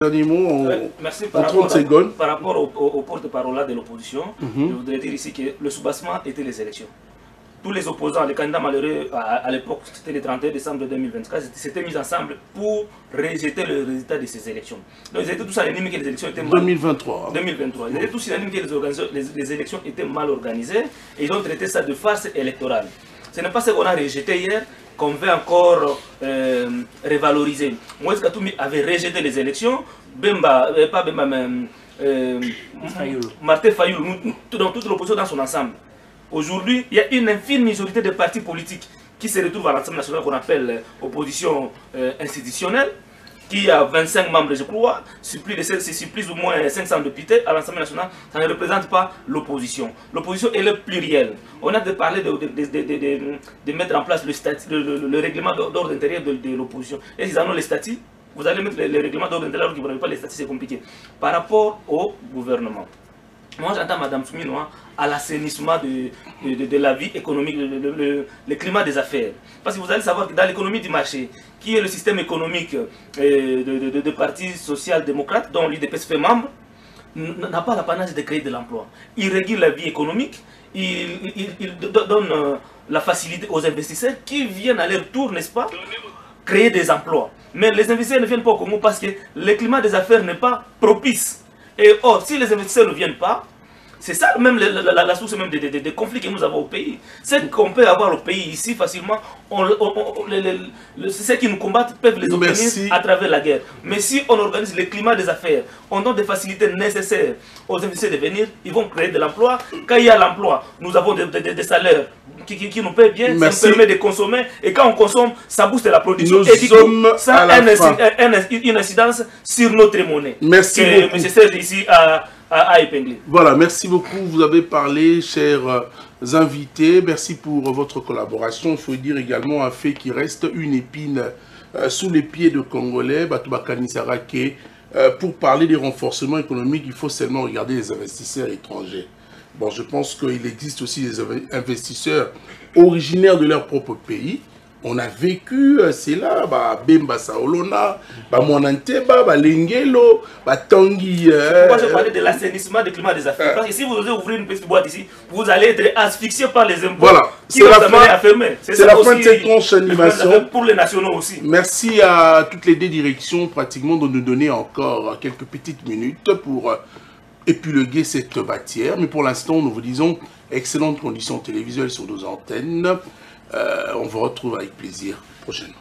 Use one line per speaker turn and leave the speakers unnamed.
Dernier mot
merci.
En 30 secondes.
Par rapport au porte-parole de l'opposition, je voudrais dire ici que le soubassement était les élections. Tous les opposants, les candidats malheureux à l'époque, c'était le 31 décembre 2024, s'étaient mis ensemble pour rejeter le résultat de ces élections. Donc ils étaient tous unanimes que les élections étaient mal
2023.
2023. Ils étaient tous unanimes que les élections étaient mal organisées et ils ont traité ça de farce électorale. Ce n'est pas ce qu'on a rejeté hier qu'on veut encore revaloriser. Moïse Katoumi avait rejeté les élections, Martin Fayoul, dans toute l'opposition dans son ensemble. Aujourd'hui, il y a une infime majorité de partis politiques qui se retrouvent à l'Assemblée nationale qu'on appelle opposition institutionnelle, qui a 25 membres, je crois, sur plus ou moins 500 députés à l'Assemblée nationale. Ça ne représente pas l'opposition. L'opposition est le pluriel. On a de parler de mettre en place le règlement d'ordre intérieur de l'opposition. Et s'ils en ont les statuts, vous allez mettre les règlements d'ordre intérieur qui ne vous pas les statuts, c'est compliqué. Par rapport au gouvernement. Moi, j'entends Mme Souminoa à l'assainissement de la vie économique, le climat des affaires. Parce que vous allez savoir que dans l'économie du marché, qui est le système économique de partis social-démocrates, dont l'UDPS fait membre, n'a pas l'apanage de créer de l'emploi. Il régule la vie économique, il donne la facilité aux investisseurs qui viennent à leur tour, n'est-ce pas, créer des emplois. Mais les investisseurs ne viennent pas au Congo parce que le climat des affaires n'est pas propice. Et or, si les investisseurs ne viennent pas, c'est ça même la source même des conflits que nous avons au pays. C'est qu'on peut avoir au pays ici facilement, ceux qui nous combattent peuvent les obtenir à travers la guerre. Mais si on organise le climat des affaires, on donne des facilités nécessaires aux investisseurs de venir, ils vont créer de l'emploi. Quand il y a l'emploi, nous avons des salaires qui nous paient bien, ça nous permet de consommer. Et quand on consomme, ça booste la production.
Nous sommes
ça a une incidence sur notre monnaie.
Merci beaucoup.
M. Serge ici a épinglé.
Voilà, merci beaucoup. Vous avez parlé, chers invités. Merci pour votre collaboration. Il faut dire également un fait qui reste une épine sous les pieds de Congolais. Pour parler des renforcements économiques, il faut seulement regarder les investisseurs étrangers. Bon, je pense qu'il existe aussi des investisseurs originaires de leur propre pays. On a vécu, c'est là, Bemba Saolona, Mwananteba, Lengelo, Tanguy.
Pourquoi je parlais de l'assainissement du climat des affaires? Parce que si vous osez ouvrir une petite boîte ici, vous allez être asphyxié par les impôts.
Voilà,
c'est la fin
de cette tranche animation.
Pour les nationaux aussi.
Merci à toutes les deux directions, pratiquement, de nous donner encore quelques petites minutes pour épiloguer cette matière. Mais pour l'instant, nous vous disons excellentes conditions télévisuelles sur nos antennes. On vous retrouve avec plaisir prochainement.